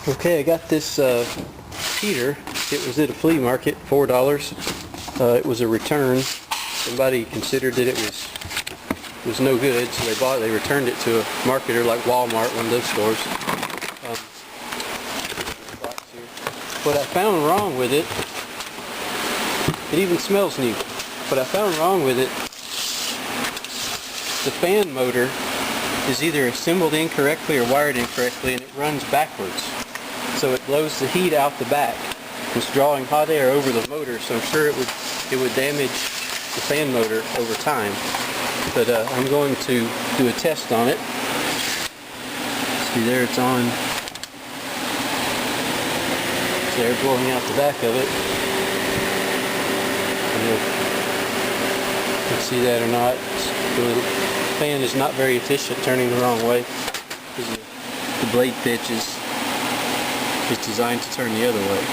Okay, I got this heater. It was at a flea market, $4. It was a return. Somebody considered that it was no good, so they returned it to a marketer like Walmart, one of those stores. What I found wrong with it, it even smells new. What I found wrong with it, the fan motor is either assembled incorrectly or wired incorrectly, and it runs backwards. So it blows the heat out the back. It's drawing hot air over the motor, so I'm sure it would damage the fan motor over time. But I'm going to do a test on it. See there, it's on. It's air blowing out the back of it. I don't know if you can see that or not. The fan is not very efficient, turning the wrong way. The blade pitch is designed to turn the other way.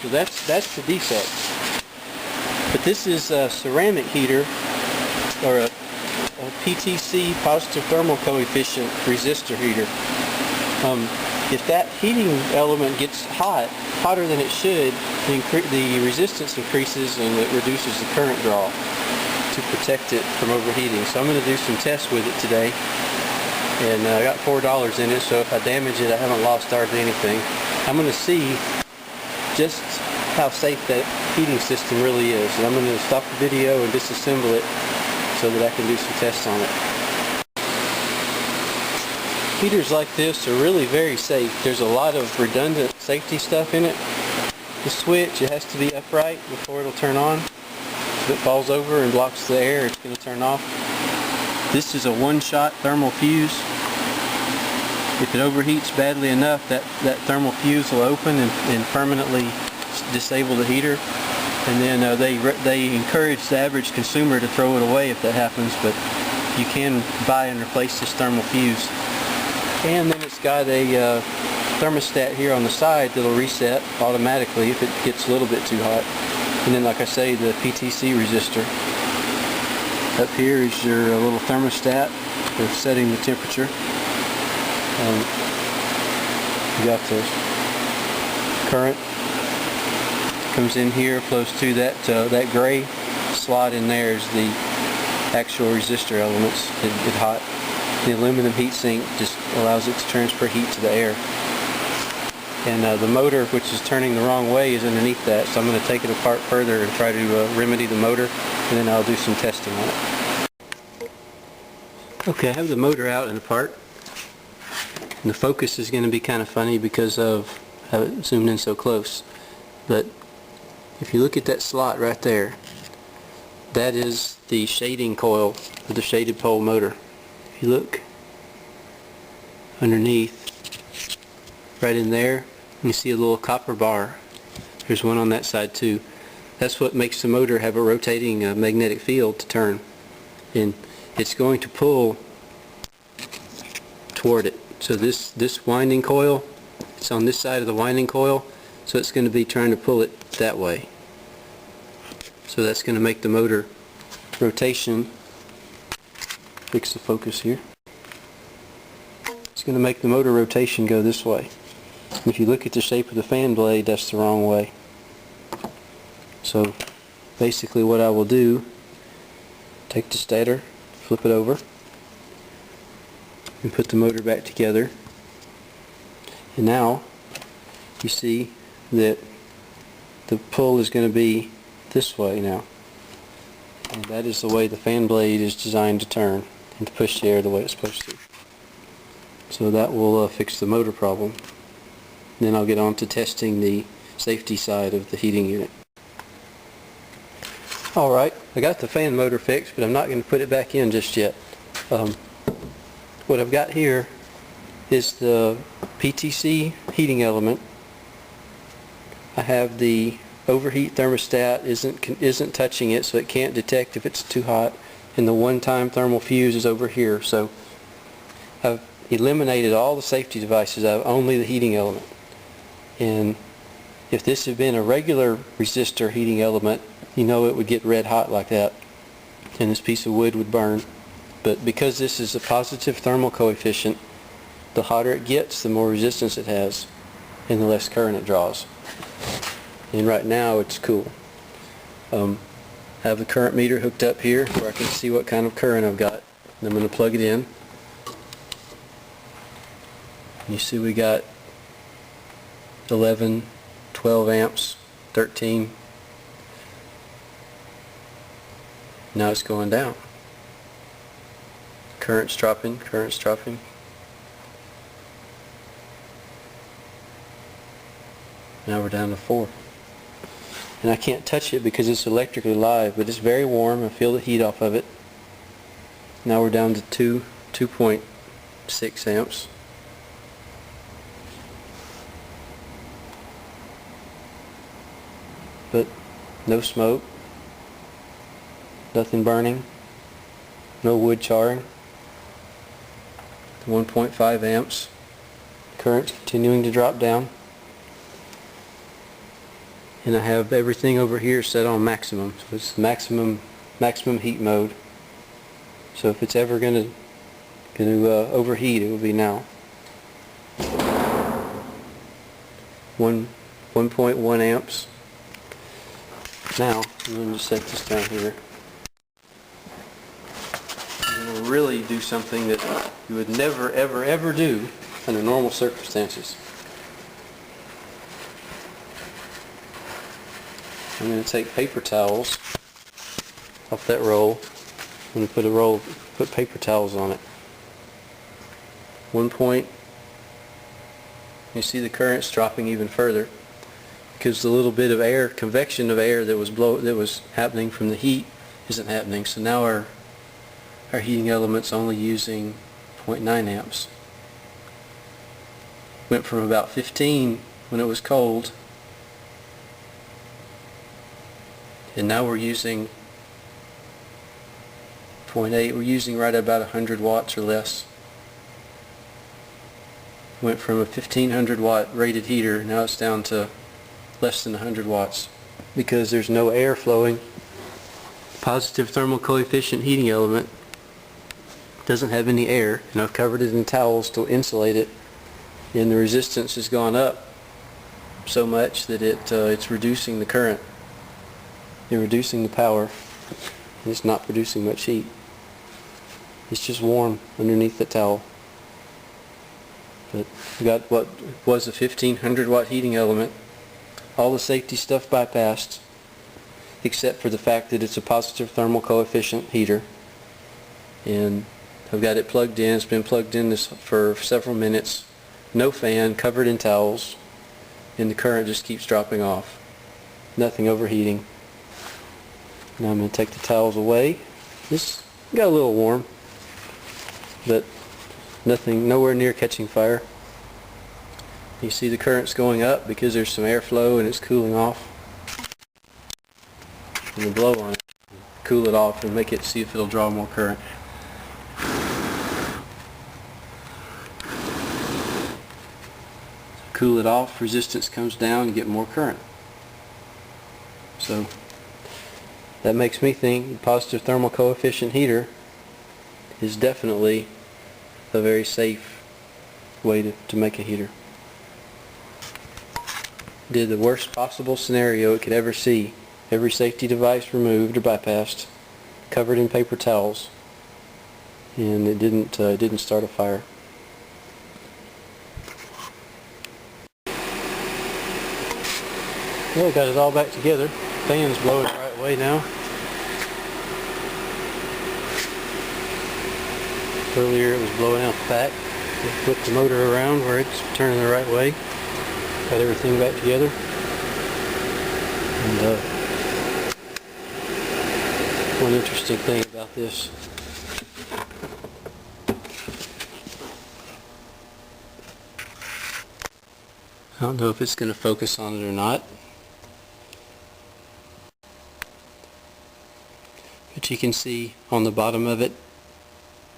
So that's the defect. But this is a ceramic heater, or a PTC, positive thermal coefficient resistor heater. If that heating element gets hotter than it should, the resistance increases and it reduces the current draw to protect it from overheating. So I'm going to do some tests with it today. And I got $4 in it, so if I damage it, I haven't lost hardly anything. I'm going to see just how safe that heating system really is. And I'm going to stop the video and disassemble it so that I can do some tests on it. Heaters like this are really very safe. There's a lot of redundant safety stuff in it. The switch, it has to be upright before it'll turn on. If it falls over and blocks the air, it's going to turn off. This is a one-shot thermal fuse. If it overheats badly enough, that thermal fuse will open and permanently disable the heater. And then they encourage the average consumer to throw it away if that happens, but you can buy and replace this thermal fuse. And then it's got a thermostat here on the side that'll reset automatically if it gets a little bit too hot. And then, like I say, the PTC resistor. Up here is your little thermostat for setting the temperature. You got the current comes in here, flows to that gray slot in there is the actual resistor elements that get hot. The aluminum heatsink just allows it to transfer heat to the air. And the motor, which is turning the wrong way, is underneath that, so I'm going to take it apart further and try to remedy the motor, and then I'll do some testing on it. Okay, I have the motor out and apart, and the focus is going to be kind of funny because of how it zoomed in so close. But if you look at that slot right there, that is the shading coil of the shaded pole motor. If you look underneath, right in there, you see a little copper bar. There's one on that side too. That's what makes the motor have a rotating magnetic field to turn. And it's going to pull toward it. So this winding coil, it's on this side of the winding coil, so it's going to be trying to pull it that way. So that's going to make the motor rotation, fix the focus here. It's going to make the motor rotation go this way. If you look at the shape of the fan blade, that's the wrong way. So basically what I will do, take the stator, flip it over, and put the motor back together. And now you see that the pull is going to be this way now. And that is the way the fan blade is designed to turn and to push the air the way it's supposed to. So that will fix the motor problem. Then I'll get on to testing the safety side of the heating unit. Alright, I got the fan motor fixed, but I'm not going to put it back in just yet. What I've got here is the PTC heating element. I have the overheat thermostat isn't touching it, so it can't detect if it's too hot, and the one-time thermal fuse is over here. So I've eliminated all the safety devices. I have only the heating element. And if this had been a regular resistor heating element, you know it would get red hot like that and this piece of wood would burn. But because this is a positive thermal coefficient, the hotter it gets, the more resistance it has and the less current it draws. And right now it's cool. I have the current meter hooked up here where I can see what kind of current I've got. And I'm going to plug it in. You see we got 11, 12 amps, 13. Now it's going down. Current's dropping, current's dropping. Now we're down to 4. And I can't touch it because it's electrically live, but it's very warm. I feel the heat off of it. Now we're down to 2.6 amps. But no smoke, nothing burning, no wood charring. 1.5 amps. Current continuing to drop down. And I have everything over here set on maximum. So it's maximum heat mode. So if it's ever going to overheat, it will be now. 1.1 amps. Now I'm going to set this down here. I'm going to really do something that you would never ever do under normal circumstances. I'm going to take paper towels off that roll. I'm going to put paper towels on it. 1 point. You see the current's dropping even further because the little bit of air, convection of air that was happening from the heat isn't happening. So now our heating element's only using 0.9 amps. Went from about 15 when it was cold, and now we're using 0.8. We're using right about 100 watts or less. Went from a 1500 watt rated heater, now it's down to less than 100 watts because there's no air flowing. Positive thermal coefficient heating element doesn't have any air, and I've covered it in towels to insulate it, and the resistance has gone up so much that it's reducing the current and reducing the power, and it's not producing much heat. It's just warm underneath the towel. But we got what was a 1500 watt heating element, all the safety stuff bypassed except for the fact that it's a positive thermal coefficient heater, and I've got it plugged in. It's been plugged in for several minutes, no fan, covered in towels, and the current just keeps dropping off. Nothing overheating. Now I'm going to take the towels away. This got a little warm, but nowhere near catching fire. You see the current's going up because there's some airflow and it's cooling off. I'm going to blow on it, cool it off, and see if it'll draw more current. Cool it off, resistance comes down, and get more current. So that makes me think the positive thermal coefficient heater is definitely a very safe way to make a heater. Did the worst possible scenario it could ever see. Every safety device removed or bypassed, covered in paper towels, and it didn't start a fire. Well, got it all back together. Fan's blowing the right way now. Earlier it was blowing out the back. Flipped the motor around where it's turning the right way. Got everything back together. And one interesting thing about this, I don't know if it's going to focus on it or not, but you can see on the bottom of it,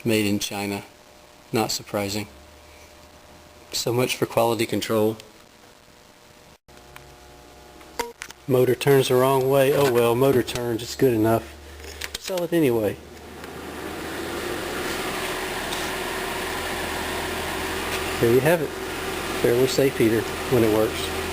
made in China. Not surprising. So much for quality control. Motor turns the wrong way. Oh well, motor turns, it's good enough. Sell it anyway. There you have it. Fairly safe heater when it works.